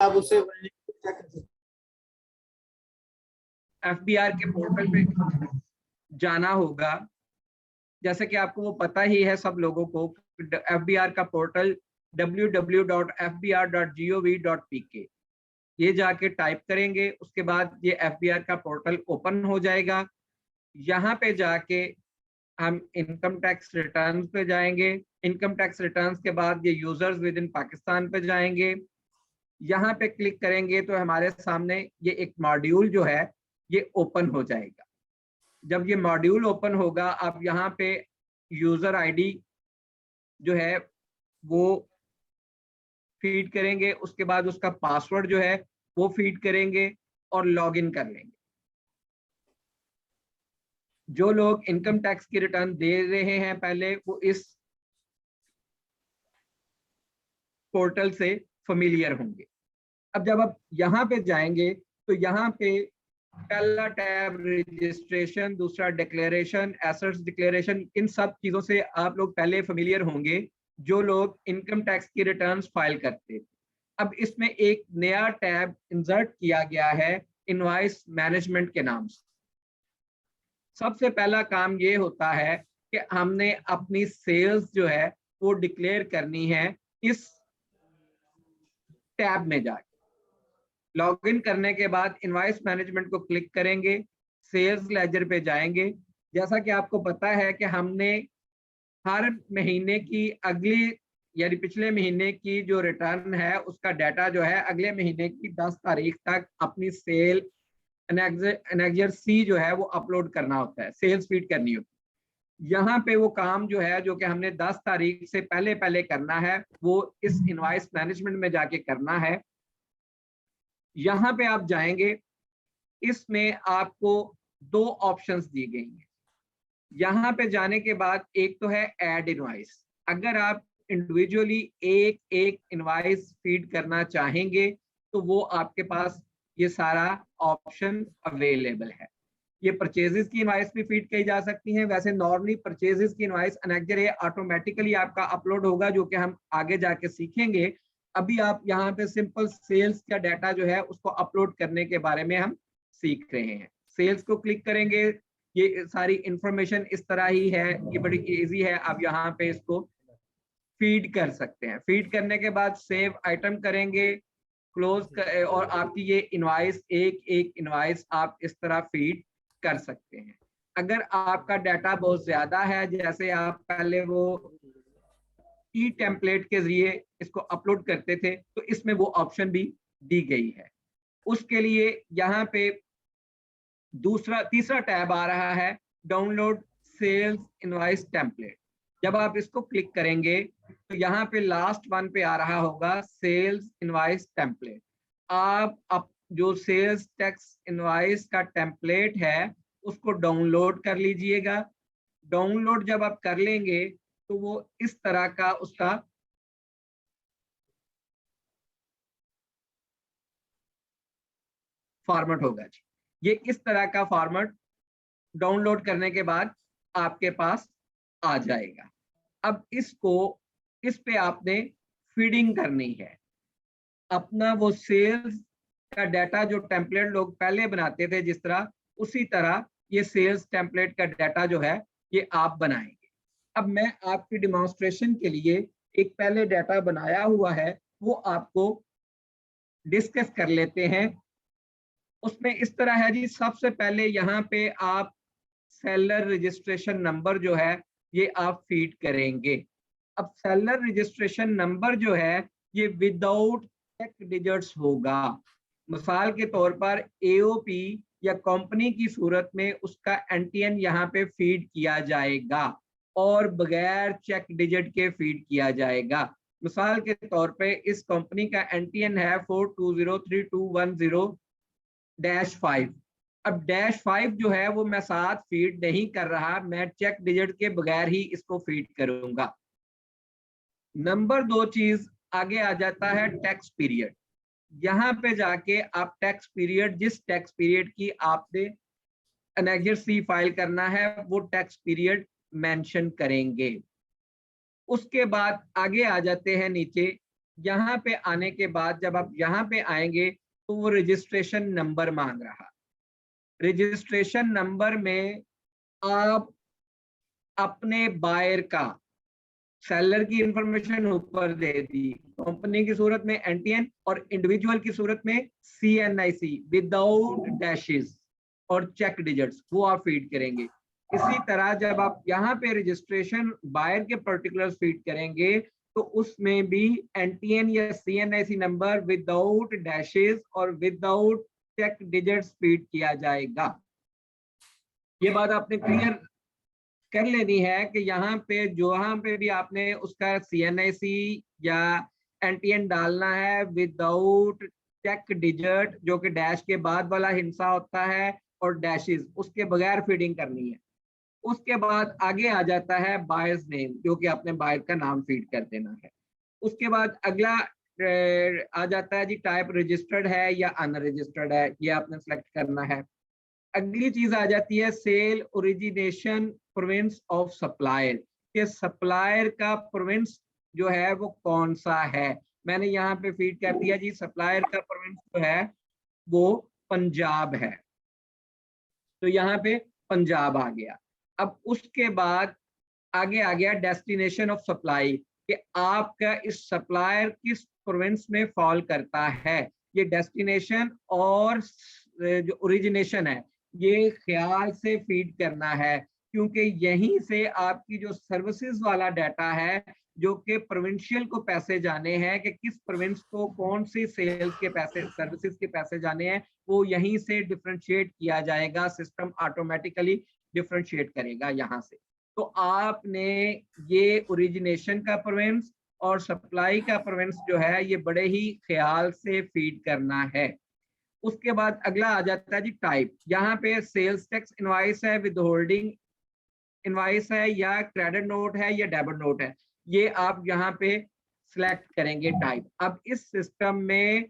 आप उससे क्या कर सकते हैं? एफबीआर के पोर्टल पे जाना होगा। जैसे कि आपको वो पता ही है सब लोगों को, एफबीआर का पोर्टल www.fbr.gov.pk, ये जाके टाइप करेंगे, उसके बाद ये एफबीआर का पोर्टल ओपन हो जाएगा। यहाँ पे जाके हम इनकम टैक्स रिटर्न्स पे जाएंगे। इनकम टैक्स रिटर्न्स के बाद ये यूजर्स विद इन पाकिस्तान पे जाएंगे। यहाँ पे क्लिक करेंगे तो हमारे सामने ये एक मॉड्यूल जो है ये ओपन हो जाएगा। जब ये मॉड्यूल ओपन होगा, आप यहाँ पे यूजर आईडी जो है वो फीड करेंगे, उसके बाद उसका पासवर्ड जो है वो फीड करेंगे और लॉगिन कर लेंगे। जो लोग इनकम टैक्स की रिटर्न दे रहे हैं पहले, वो इस पोर्टल से फेमिलियर होंगे। अब जब आप यहाँ पे जाएंगे तो यहाँ पे पहला टैब रजिस्ट्रेशन, दूसरा डिक्लेरेशन, एसेट्स डिक्लेरेशन, इन सब चीजों से आप लोग पहले फेमिलियर होंगे जो लोग इनकम टैक्स की रिटर्न्स फाइल करते थे। अब इसमें एक नया टैब इंसर्ट किया गया है इनवॉइस मैनेजमेंट के नाम से। सबसे पहला काम ये होता है कि हमने अपनी सेल्स जो है वो डिक्लेयर करनी है इस टैब में जाके। लॉगिन करने के बाद इनवॉइस मैनेजमेंट को क्लिक करेंगे, सेल्स लेजर पे जाएंगे। जैसा कि आपको पता है कि हमने हर महीने की अगली यानी पिछले महीने की जो रिटर्न है उसका डाटा जो है अगले महीने की 10 तारीख तक अपनी सेल एनेक्जर सी जो है वो अपलोड करना होता है, सेल्स फीड करनी होती है। यहाँ पे वो काम जो है जो कि हमने 10 तारीख से पहले पहले करना है वो इस इनवॉइस मैनेजमेंट में जाके करना है। यहाँ पे आप जाएंगे, इसमें आपको 2 ऑप्शंस दी गई हैं। यहाँ पे जाने के बाद एक तो है ऐड इनवॉइस। अगर आप इंडिविजुअली एक एक इनवॉइस फीड करना चाहेंगे तो वो आपके पास ये सारा ऑप्शन अवेलेबल है। ये परचेजेस की इनवॉइस भी फीड की जा सकती हैं। वैसे नॉर्मली परचेजेस की इनवॉइस एनेक्जर ऑटोमेटिकली आपका अपलोड होगा, जो कि हम आगे जाके सीखेंगे। अभी आप यहाँ पे सिंपल सेल्स का डाटा जो है उसको अपलोड करने के बारे में हम सीख रहे हैं। सेल्स को क्लिक करेंगे, ये सारी इंफॉर्मेशन इस तरह ही है, ये बड़ी इजी है। आप यहाँ पे इसको फीड कर सकते हैं। फीड करने के बाद सेव आइटम करेंगे, क्लोज कर, और आपकी ये इनवॉइस एक एक इनवॉइस आप इस तरह फीड कर सकते हैं। अगर आपका डाटा बहुत ज्यादा है, जैसे आप पहले वो ई टेम्पलेट के जरिए इसको अपलोड करते थे, तो इसमें वो ऑप्शन भी दी गई है। उसके लिए यहाँ पे तीसरा टैब आ रहा है डाउनलोड सेल्स इनवॉइस टेम्पलेट। जब आप इसको क्लिक करेंगे तो यहाँ पे लास्ट वन पे आ रहा होगा सेल्स इनवॉइस टेम्पलेट। आप जो सेल्स टैक्स इनवॉइस का टेम्पलेट है उसको डाउनलोड कर लीजिएगा। डाउनलोड जब आप कर लेंगे तो वो इस तरह का उसका फॉर्मेट होगा जी। ये इस तरह का फॉर्मेट डाउनलोड करने के बाद आपके पास आ जाएगा। अब इस पे आपने फीडिंग करनी है अपना वो सेल्स का डाटा, जो टेम्पलेट लोग पहले बनाते थे जिस तरह, उसी तरह ये सेल्स टेम्पलेट का डाटा जो है ये आप बनाएंगे। अब मैं आपकी डिमॉन्स्ट्रेशन के लिए एक पहले डाटा बनाया हुआ है वो आपको डिस्कस कर लेते हैं। उसमें इस तरह है जी, सबसे पहले यहाँ पे आप सेलर रजिस्ट्रेशन नंबर जो है ये आप फीड करेंगे। अब सेलर रजिस्ट्रेशन नंबर जो है ये विदाउट चेक डिजिट्स होगा। मिसाल के तौर पर एओपी या कंपनी की सूरत में उसका एनटीएन यहाँ पे फीड किया जाएगा और बगैर चेक डिजिट के फीड किया जाएगा। मिसाल के तौर पे इस कंपनी का एनटीएन है 42032105। अब -5 जो है वो मैं साथ फीड नहीं कर रहा, मैं चेक डिजिट के बगैर ही इसको फीड करूंगा। नंबर 2 चीज आगे आ जाता है टैक्स पीरियड। यहाँ पे जाके आप टैक्स पीरियड, जिस टैक्स पीरियड की आपने एनेक्जर सी फाइल करना है वो टैक्स पीरियड मेंशन करेंगे। उसके बाद आगे आ जाते हैं नीचे यहाँ पे आने के बाद जब आप यहाँ पे आएंगे तो वो रजिस्ट्रेशन नंबर मांग रहा। रजिस्ट्रेशन नंबर में आप अपने बायर का, सेलर की इंफॉर्मेशन ऊपर दे दी, कंपनी की सूरत में एनटीएन और इंडिविजुअल की सूरत में सीएनआईसी विदाउट डैशेस और चेक डिजिट्स, वो आप फीड करेंगे। इसी तरह जब आप यहाँ पे रजिस्ट्रेशन बायर के पर्टिकुलर्स फीड करेंगे तो उसमें भी एनटीएन या सीएनआईसी नंबर विदाउट डैशेस और विदाउट चेक डिजिट्स फीड किया जाएगा। ये बात आपने क्लियर कर लेनी है कि यहाँ पे जहाँ पे भी आपने उसका सीएनआईसी या एनटीएन डालना है विदाउट चेक डिजिट, जो कि डैश के बाद वाला हिस्सा होता है, और डैशेस, उसके बगैर फीडिंग करनी है। उसके बाद आगे आ जाता है बायर्स नेम, जो कि अपने बायर का नाम फीड कर देना है। उसके बाद अगला आ जाता है जी टाइप रजिस्टर्ड है या अनरजिस्टर्ड है, ये आपने सेलेक्ट करना है। अगली चीज आ जाती है sale origination province of supplier, कि सप्लायर का प्रोविंस जो है वो कौन सा है। मैंने यहाँ पे फीड कर दिया जी, सप्लायर का प्रोविंस जो है वो पंजाब है, तो यहाँ पे पंजाब आ गया। अब उसके बाद आगे आ गया डेस्टिनेशन ऑफ सप्लाई, कि आपका इस सप्लायर किस प्रोविंस में फॉल करता है। ये डेस्टिनेशन और जो ओरिजिनेशन है ये ख्याल से फीड करना है, क्योंकि यहीं से आपकी जो सर्विसेज वाला डाटा है, जो कि प्रोविंशियल को पैसे जाने हैं कि किस प्रोविंस को कौन सी सेल्स के पैसे, सर्विसेज के पैसे जाने हैं, वो यहीं से डिफरेंशिएट किया जाएगा। सिस्टम ऑटोमेटिकली डिफरेंशिएट करेगा यहाँ से। तो आपने ये ओरिजिनेशन का प्रोविंस और सप्लाई का प्रोविंस जो है ये बड़े ही ख्याल से फीड करना है। उसके बाद अगला आ जाता है जी टाइप। यहाँ पे सेल्स टैक्स इनवॉइस है, विद होल्डिंग इनवॉइस है, या क्रेडिट नोट है, या डेबिट नोट है, ये आप यहाँ पे सिलेक्ट करेंगे टाइप। अब इस सिस्टम में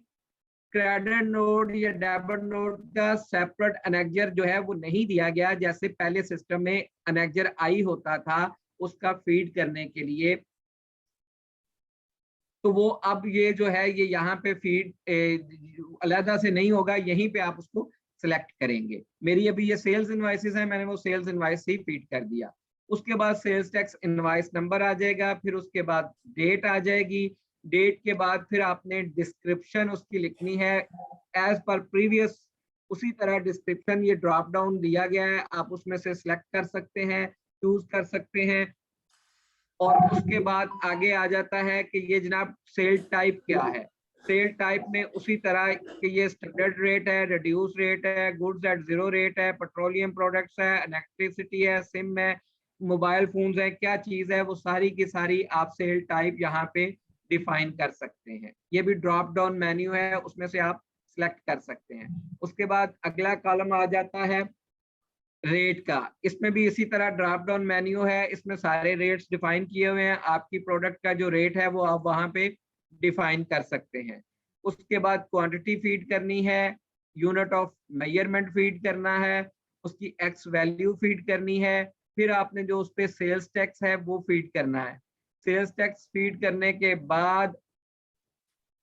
क्रेडिट नोट या डेबिट नोट का सेपरेट अनेक्जर जो है वो नहीं दिया गया, जैसे पहले सिस्टम में अनेक्जर आई होता था उसका फीड करने के लिए। तो वो अब ये जो है ये यहाँ पे फीड अलहदा से नहीं होगा, यहीं पे आप उसको सिलेक्ट करेंगे। मेरी अभी ये सेल्स इनवॉइसेस है, मैंने वो सेल्स इनवॉइस ही फीड कर दिया। उसके बाद सेल्स टैक्स इनवॉइस नंबर आ जाएगा, फिर उसके बाद डेट आ जाएगी। डेट के बाद फिर आपने डिस्क्रिप्शन उसकी लिखनी है एज पर प्रीवियस। उसी तरह डिस्क्रिप्शन ये ड्रॉप डाउन दिया गया है, आप उसमें से सिलेक्ट कर सकते हैं, चूज कर सकते हैं। और उसके बाद आगे आ जाता है कि ये जनाब सेल टाइप क्या है। सेल टाइप में उसी तरह कि ये स्टैंडर्ड रेट है, रिड्यूस रेट है, गुड्स एट जीरो रेट है, पेट्रोलियम प्रोडक्ट्स है, इलेक्ट्रिसिटी है, सिम है, मोबाइल फोन्स है, क्या चीज है, वो सारी की सारी आप सेल टाइप यहाँ पे डिफाइन कर सकते हैं। ये भी ड्रॉप डाउन मेन्यू है, उसमें से आप सिलेक्ट कर सकते हैं। उसके बाद अगला कॉलम आ जाता है रेट का। इसमें भी इसी तरह ड्रॉप डाउन मेन्यू है, इसमें सारे रेट्स डिफाइन किए हुए हैं। आपकी प्रोडक्ट का जो रेट है वो आप वहां पे डिफाइन कर सकते हैं। उसके बाद क्वांटिटी फीड करनी है, यूनिट ऑफ मेजरमेंट फीड करना है, उसकी एक्स वैल्यू फीड करनी है, फिर आपने जो उस पर सेल्स टैक्स है वो फीड करना है। सेल्स टैक्स फीड करने के बाद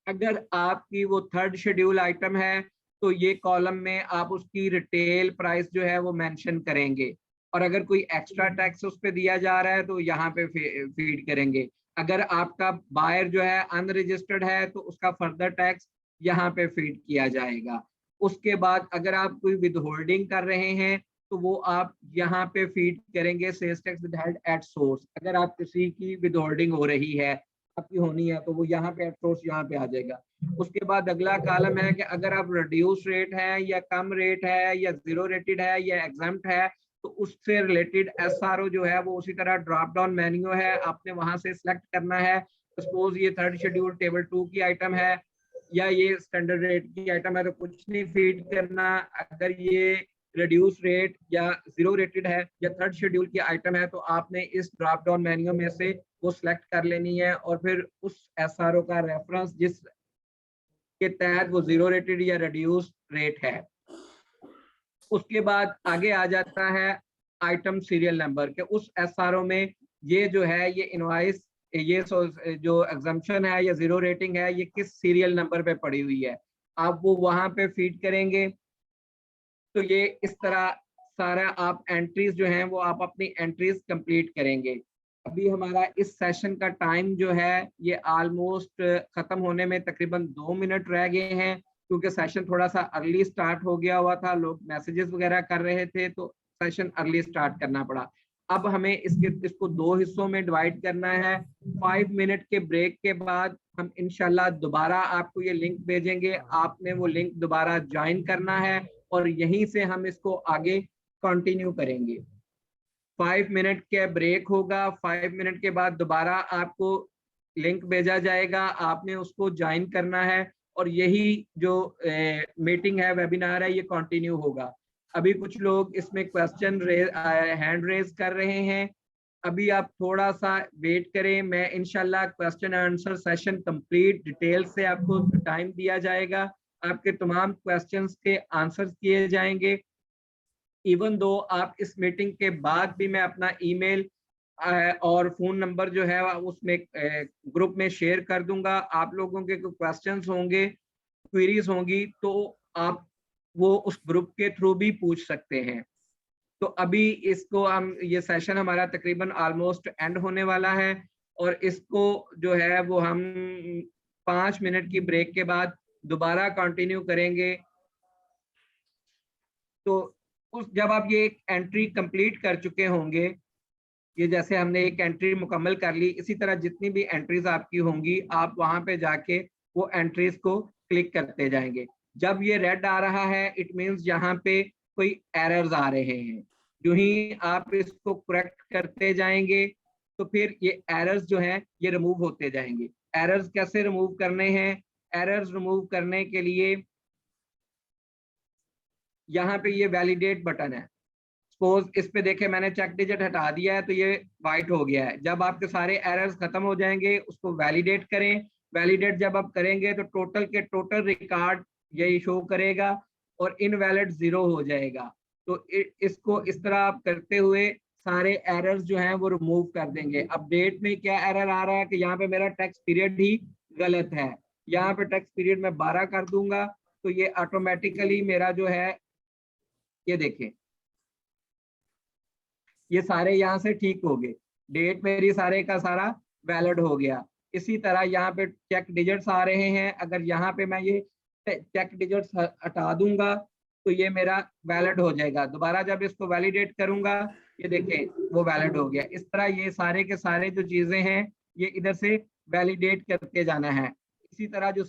अगर आपकी वो थर्ड शेड्यूल आइटम है तो ये कॉलम में आप उसकी रिटेल प्राइस जो है वो मेंशन करेंगे, और अगर कोई एक्स्ट्रा टैक्स उस पर दिया जा रहा है तो यहाँ पे फीड करेंगे। अगर आपका बायर जो है अनरजिस्टर्ड है तो उसका फर्दर टैक्स यहाँ पे फीड किया जाएगा। उसके बाद अगर आप कोई विद होल्डिंग कर रहे हैं तो वो आप यहाँ पे फीड करेंगे sales tax withheld at source. अगर आप किसी की विद होल्डिंग हो रही है, आपकी होनी है, तो वो यहाँ पे एट सोर्स यहाँ पे आ जाएगा। उसके बाद अगला कॉलम है कि अगर आप रिड्यूस रेट है या कम रेट है या जीरो रेटेड है या एग्जाम्प्ट है तो उससे रिलेटेड एसआरओ जो है वो उसी तरह ड्रॉप डाउन मेन्यू है, आपने वहां से सिलेक्ट करना है। सपोज ये थर्ड शेड्यूल टेबल 2 की आइटम है या ये स्टैंडर्ड रेट की आइटम है तो कुछ नहीं फीड करना। अगर ये रिड्यूस रेट या जीरो रेटेड है या थर्ड शेड्यूल की आइटम है तो आपने इस ड्रॉप डाउन मेन्यू में से वो सिलेक्ट कर लेनी है, और फिर उस एसआरओ का रेफरेंस जिस के तहत वो जीरो रेटेड या रिड्यूस रेट है। उसके बाद आगे आ जाता है आइटम सीरियल नंबर के। उस एसआरओ में ये जो है ये इनवॉइस ये जो एग्जम्पशन है या जीरो रेटिंग है ये किस सीरियल नंबर पे पड़ी हुई है, आप वो वहां पे फीड करेंगे। तो ये इस तरह सारा आप एंट्रीज जो हैं वो आप अपनी एंट्रीज कंप्लीट करेंगे। अभी हमारा इस सेशन का टाइम जो है ये ऑलमोस्ट खत्म होने में तकरीबन 2 मिनट रह गए हैं, क्योंकि सेशन थोड़ा सा अर्ली स्टार्ट हो गया हुआ था, लोग मैसेजेस वगैरह कर रहे थे तो सेशन अर्ली स्टार्ट करना पड़ा। अब हमें इसको 2 हिस्सों में डिवाइड करना है। 5 मिनट के ब्रेक के बाद हम इंशाल्लाह दोबारा आपको ये लिंक भेजेंगे, आपने वो लिंक दोबारा ज्वाइन करना है और यहीं से हम इसको आगे कंटिन्यू करेंगे। 5 मिनट के ब्रेक होगा, 5 मिनट के बाद दोबारा आपको लिंक भेजा जाएगा, आपने उसको ज्वाइन करना है और यही जो मीटिंग है, वेबिनार है, ये कंटिन्यू होगा। अभी कुछ लोग इसमें हैंड रेज कर रहे हैं, अभी आप थोड़ा सा वेट करें, मैं इंशाल्लाह question answer session complete detail से आपको टाइम दिया जाएगा, आपके तमाम क्वेश्चंस के आंसर्स किए जाएंगे। इवन दो आप इस मीटिंग के बाद भी मैं अपना ईमेल और फोन नंबर जो है उसमें ग्रुप में शेयर कर दूंगा, आप लोगों के कोई क्वेश्चंस होंगे, क्वेरीज होंगी तो आप वो उस ग्रुप के थ्रू भी पूछ सकते हैं। तो अभी इसको हम ये सेशन हमारा तकरीबन ऑलमोस्ट एंड होने वाला है और इसको जो है वो हम 5 मिनट की ब्रेक के बाद दोबारा कंटिन्यू करेंगे। तो उस जब आप ये एक एंट्री कंप्लीट कर चुके होंगे, ये जैसे हमने एक एंट्री मुकम्मल कर ली, इसी तरह जितनी भी एंट्रीज आपकी होंगी आप वहां पे जाके वो एंट्रीज को क्लिक करते जाएंगे। जब ये रेड आ रहा है इट मींस यहाँ पे कोई एरर्स आ रहे हैं, जो ही आप इसको करेक्ट करते जाएंगे तो फिर ये एरर्स जो हैं ये रिमूव होते जाएंगे। एरर्स कैसे रिमूव करने हैं? एरर्स रिमूव करने के लिए यहाँ पे ये वैलिडेट बटन है, सपोज इस पे देखे मैंने चेक डिजिट हटा दिया है तो ये वाइट हो गया है। जब आपके सारे एरर्स खत्म हो जाएंगे उसको वैलिडेट करें, वैलिडेट जब आप करेंगे तो टोटल के टोटल रिकॉर्ड यही शो करेगा और इनवैलिड 0 हो जाएगा। तो इसको इस तरह आप करते हुए सारे एरर्स जो हैं वो रिमूव कर देंगे। अपडेट में क्या एरर आ रहा है कि यहाँ पे मेरा टैक्स पीरियड ही गलत है, यहाँ पे टैक्स पीरियड में 12 कर दूंगा तो ये ऑटोमेटिकली मेरा जो है ये देखें ये सारे यहाँ से ठीक हो गए, डेट मेरी सारे का सारा वैलिड हो गया। इसी तरह यहाँ पे चेक डिजिट्स आ रहे हैं, अगर यहाँ पे मैं ये चेक डिजिट्स हटा दूंगा तो ये मेरा वैलिड हो जाएगा। दोबारा जब इसको वैलिडेट करूंगा ये देखें वो वैलिड हो गया। इस तरह ये सारे के सारे जो चीजें हैं ये इधर से वैलिडेट करते जाना है। इसी तरह जो